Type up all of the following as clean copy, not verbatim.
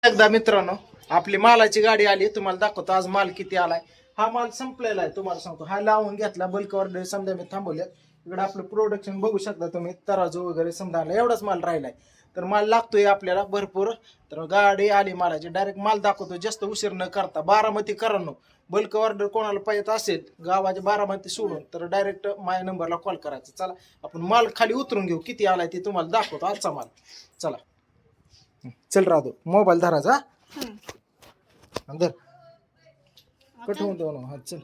एकदा मित्रांनो आपली मालाची गाडी आली तुम्हाला दाखवतो आज माल किती आलाय. हा माल संपलेला आहे तुम्हाला सांगतो. हा लावून घेतला बल्क ऑर्डर समजा मी थांबवल्यात. इकडे आपलं प्रोडक्शन बघू शकता तुम्ही तराजू वगैरे समजा आला एवढाच माल राहिलाय. तर माल लागतोय आपल्याला भरपूर. तर गाडी आली मालाची डायरेक्ट माल दाखवतो जास्त उशीर न करता. बारामती करांनो बल्क ऑर्डर कोणाला पाहिजे असेल गावाच्या बारामती सोडून तर डायरेक्ट माझ्या नंबरला कॉल करायचा. चला आपण माल खाली उतरून घेऊ किती आलाय ते तुम्हाला दाखवतो आजचा माल. चला चल राहतो मोबाईल धराचा अंदर कट होऊन देऊ ना. चल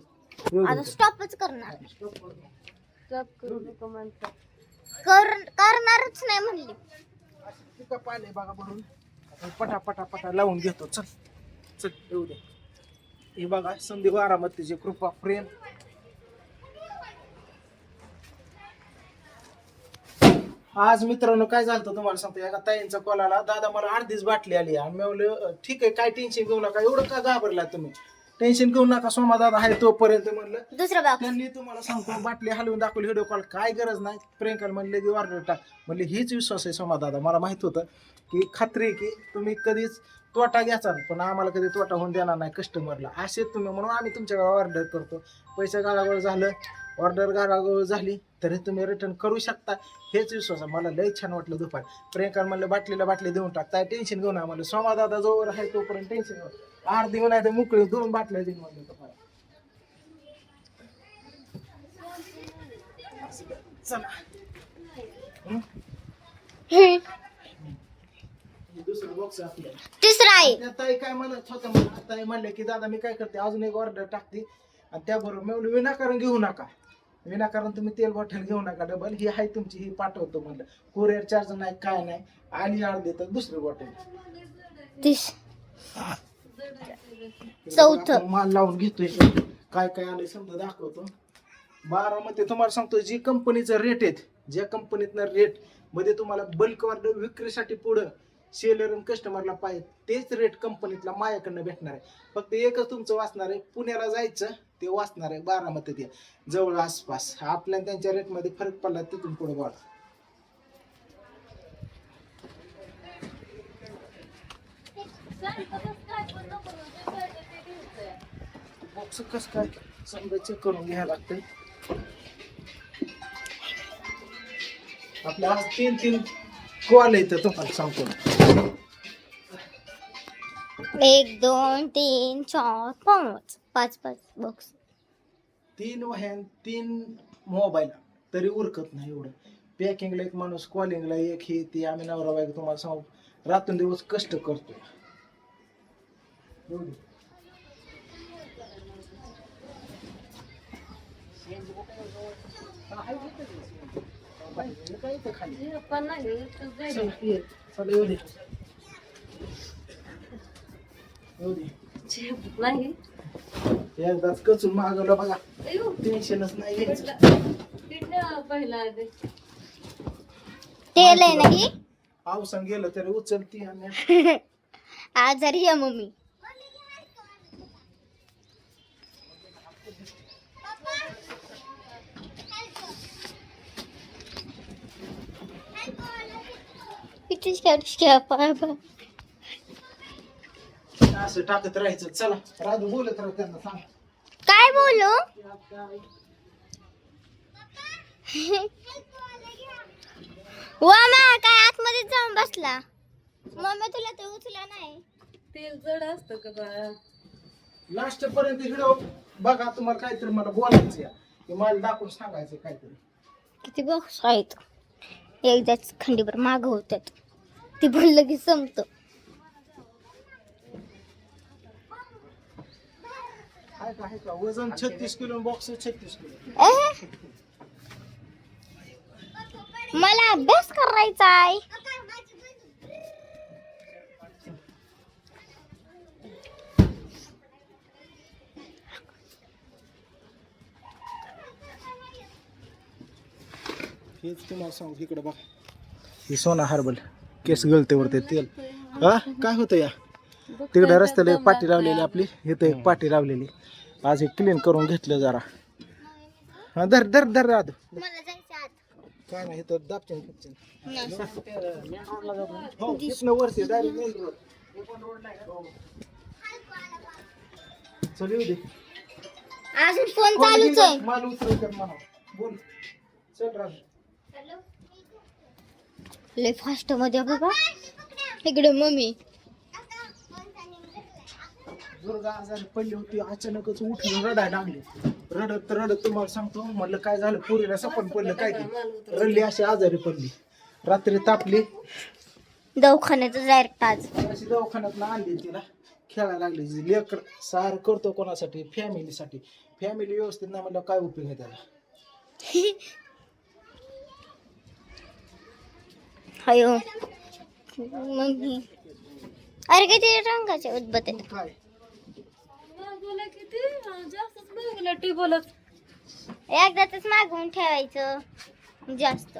आता स्टॉपच करणार. करणारच नाही म्हणली. पाहिले बघा भरून पटा पटा पटा लावून घेतो. चल चल येऊ दे. हे बघा संदीप बारामतीची कृपा प्रेम. आज मित्रांनो काय झालं तुम्हाला सांगतो. एका ताईंचा कॉल आला, दादा मला अर्धीच बाटली आली. आणि मी म्हणलं ठीक आहे काय टेन्शन घेऊ नका. एवढं का घाबरला तुम्ही. टेन्शन घेऊ नका सोमा दादा आहे तोपर्यंत म्हणलं. दुसरं त्यांनी तुम्हाला सांगतो बाटली हलवून दाखवली व्हिडिओ कॉल काय गरज नाही. प्रियंकाला म्हणले की ऑर्डर टाक म्हणले. हीच विश्वास आहे सोमा दादा. मला माहित होतं की खात्री आहे की तुम्ही कधीच तोटा घ्याचा पण आम्हाला कधी तोटा होऊन देणार नाही कस्टमरला. असे तुम्ही म्हणून आम्ही तुमच्याकडे ऑर्डर करतो. पैसे गाळागोळ झालं ऑर्डर गाळागोळ झाली तरी तुम्ही रिटर्न करू शकता. हेच विश्वास आहे. मला लई छान वाटलं दुपार. प्रियंका म्हणलं बाटलीला बाटली देऊन टाकताय टेन्शन घेऊन आम्हाला. सोमा दादा जोवर आहे तोपर्यंत टेन्शन घेऊ. अर्धी नाही तर मोकळी 2 बाटल्या देऊन म्हणलं तुम्हाला. चला दुसरं बॉक्स आपल्याला तिसरा आहे. ताई काय म्हणत होतं मला. ताई म्हणले की दादा मी काय करते अजून एक ऑर्डर टाकते आणि त्याबरोबर मी म्हणलं विनाकारण घेऊ नका. विनाकारण तुम्ही तेल बॉटल घेऊ नका. डबल ही आहे तुमची ही पाठवतो म्हणलं. कुरिअर चार्ज नाही काय नाही. आणि अर्धे तर दुसरी बॉटल चौथं माल लावून घेतोय. काय काय आले समजा दाखवतो. बारामध्ये तुम्हाला सांगतो जी कंपनीचं रेट आहेत ज्या कंपनीतनं रेट मध्ये तुम्हाला बल्क ऑर्डर विक्रीसाठी पुढं सेलर आणि कस्टमरला पाहिजे तेच रेट कंपनीतला माझ्याकडनं भेटणार आहे. फक्त एकच तुमचं वाचणार आहे पुण्याला जायचं ते वाचणार आहे बारामतीत या जवळ आसपास. आपल्या त्यांच्या रेटमध्ये फरक पडला तिथून पुढे बघा. बॉक्स कस काय समजा चेक करून घ्यायला लागतंय. आपल्या आज 3 कॉल येतं तुम्हाला सांगतो. 1 2 3 4 5 5 बॉक्स. 3 वह्यान 3 मोबाईल तरी उरकत नाही एवढं. पॅकिंगला एक माणूस कॉलिंगला एक हे ते आम्ही नवरा बायको तुम्हाला सांगू रात्रंदिवस कष्ट करतोय. एकदाच कचून मागवलं बघा टेन्शनच नाही. तेल आहे नाही आवसन गेलं तरी उचलती आणि आजारी आहे मम्मी. असं टाकत राहायचं. चला राजू बोलत राहू त्यांना सांग काय बोलू. वामा काय आतमध्ये जाऊन बसला. मम्मी तुला ते उचला नाही. तेल जड असतं का बाळा. लास्ट पर्यंत व्हिडिओ बघा. तुम्हाला काहीतरी मला बोलायचं आहे मला दाखवून सांगायचं काहीतरी. किती बॉक्स आहेत एकदाच खंडीभर माग होतात. ती बोललं की संपतं. आहे का वजन 36 किलो बॉक्स 36 किलो. मला अभ्यास करायचा आहे. हेच तुम्हाला सांगू इकडे बघा. ही सोना हर्बल केस गळतेवरते तेल. हा काय होतं या तिकडे रस्त्याला एक पाटी लावलेली आपली इथं एक पाटी लावलेली. आज हे क्लीन करून घेतलं जरा. हा धर धर धर राहतो मला जायचं आत. काय नाही तर दाबचन हो तिथनं वरती डायरेक्ट मेन रोड चल येऊ दे. अजून फोन कोण चालूच गेलं? आहे. माल उतरवतात म्हणा. बोल. चल राजू. लय फास्ट मध्ये बाबा. इकडे मम्मी. दुर्गा आजारी पडली होती, अचानकच उठून रडायला लागली. रडत रडत तुम्हाला सांगतो, म्हणलं काय झालं, पोरीला सपन पडलं काय की रडली, अशी आजारी पडली. रात्री तापली, दवाखान्यात डायरेक्ट आज. अशी दवाखान्यात आणली, तिला खेळायला लागली. लेकर सार करतो कोणासाठी, फॅमिलीसाठी. फॅमिली व्यवस्थित नाही म्हणलं काय उपयोग आहे त्याला. अयो मम्मी. अरे किती रंगाचे उद्बत आहेत. काय मागवलं किती जास्तच मागवलं टेबलच. एकदाच मागवून ठेवायचं जास्त.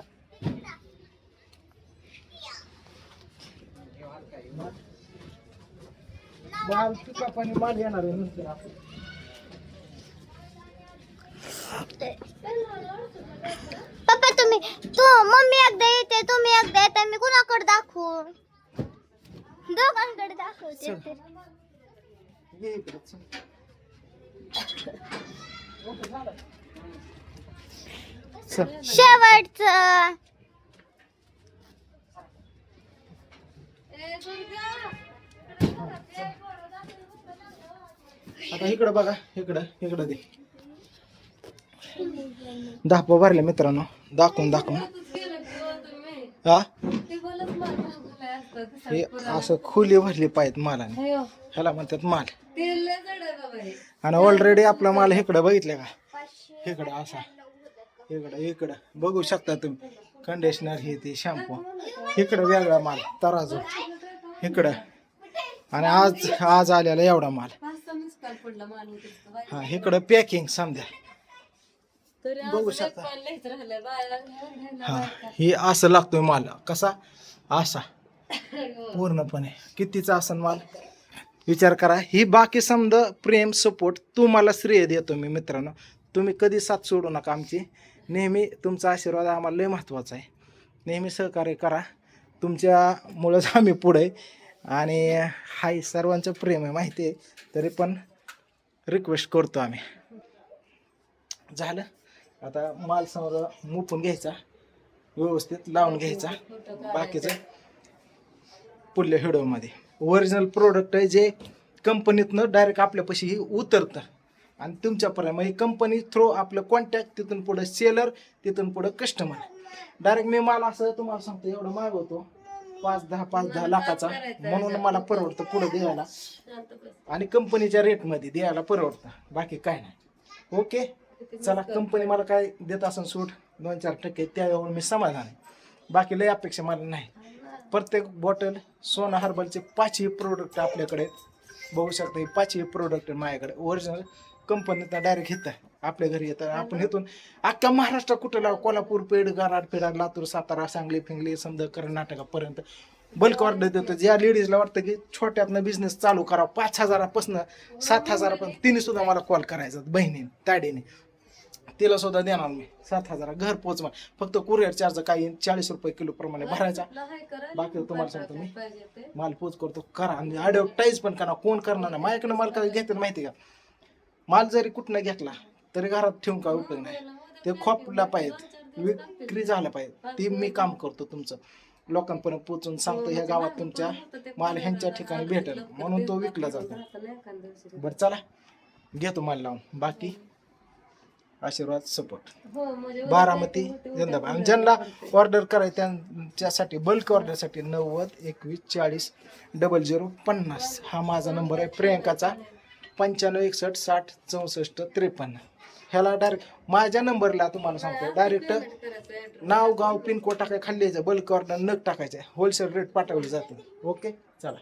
माल पिकअप आणि माल येणार आहे नंतर आपण. पप्पा मम्मी एकदा येते, तुम्ही एकदा येते, मी कुणाकडे दाखवू? दोघांकडे दाखवते तर. ये इकडे, चल. ओके, झालं. चल. शेवटचं. आता इकडं बघा, इकडं दे. दाखवा भरले मित्रांनो, दाखवून हा हे असं खुली भरली पाहिजेत मालाने, ह्याला म्हणतात माल. आणि ऑलरेडी आपला माल इकडं बघितलं का, इकडं असा, इकडं बघू शकता तुम्ही. कंडिशनर हे ते शॅम्पू, इकडं वेगळा माल तराजू इकडं. आणि आज आलेला एवढा माल. हा इकडं पॅकिंग समजा बघू शकता. हा हे असं लागतोय माल, कसा असा पूर्णपणे. कितीचा असन माल विचार करा. ही बाकी समजा प्रेम सपोर्ट तुम्हाला श्रेय देतो मी मित्रांनो. तुम्ही कधी साथ सोडू नका आमची. नेहमी तुमचा आशीर्वाद आम्हाला लय महत्त्वाचा आहे. नेहमी सहकार्य करा, तुमच्यामुळंच आम्ही पुढे. आणि हाय सर्वांचं प्रेम आहे माहिती आहे, तरी पण रिक्वेस्ट करतो आम्ही. झालं आता माल समोर मुपून घ्यायचा, व्यवस्थित लावून घ्यायचा. बाकीचं पुढल्या व्हिडिओमध्ये ओरिजिनल प्रोडक्ट आहे, जे कंपनीतनं डायरेक्ट आपल्यापाशी ही उतरतं आणि तुमच्यापर्यंत म्हणजे कंपनी थ्रू आपलं कॉन्टॅक्ट, तिथून पुढं सेलर, तिथून पुढं कस्टमर. डायरेक्ट मी माल असं तुम्हाला सांगतो एवढं मागवतो 5-10 लाखाचा, म्हणून मला परवडतं पुढं द्यायला आणि कंपनीच्या रेटमध्ये द्यायला परवडतं, बाकी काय नाही. ओके चला, कंपनी मला काय देत असेल सूट 2-4% त्यावेळी मी समाधान आहे. बाकी लय अपेक्षा मला नाही. प्रत्येक बॉटल सोना हर्बलचे 5ही प्रोडक्ट आपल्याकडे बघू शकता. हे 5ही प्रोडक्ट माझ्याकडे ओरिजिनल कंपनीतनं डायरेक्ट येतं आपल्या घरी येतं. आपण इथून अख्ख्या महाराष्ट्र कुठं लाव, कोल्हापूर, पेड, कराड, पेडार, लातूर, सातारा, सांगली, फिंगली, समजा कर्नाटकापर्यंत बल्क ऑर्डर देतो. ज्या लेडीजला वाटतं की छोट्यातनं बिझनेस चालू करावा, 5,000पासून 7,000पर्यंत, तिने सुद्धा मला कॉल करायचा, बहिणीने ताडीने, तिला सुद्धा देणार मी 7,000 घर पोचवा. फक्त कुरिअर चार्ज काही 40 रुपये किलो प्रमाणे भरायचा. बाकी तुम्हाला सांगतो मी माल पोच करतो. करा आणि ॲडव्हर्टाईज पण करा. कोण करणार नाही माझ्याकडे माल काय घेतात माहिती का, माल जरी कुठनं घेतला तरी घरात ठेवून काय उपयोग नाही. ते खोपला पाहिजेत, विक्री झाला पाहिजे. ते मी काम करतो तुमचं लोकांपर्यंत पोचून सांगतो, ह्या गावात तुमच्या माल ह्यांच्या ठिकाणी भेटेल म्हणून तो विकला जातो. बरं चला घेतो माल लावून. बाकी आशीर्वाद सपोर्ट बारामती जिंदाबाद. आणि ज्यांना ऑर्डर करायचं त्यांच्यासाठी बल्क ऑर्डरसाठी 90 21 40 0050 हा माझा नंबर आहे. प्रियंकाचा 95 61 60 64 53. ह्याला डायरेक्ट माझ्या नंबरला तुम्हाला सांगतो, डायरेक्ट नाव गाव पिनकोड टाकाय, खाली यायचं, बल्क ऑर्डर नग टाकायचं, होलसेल रेट पाठवले जाते. ओके चला.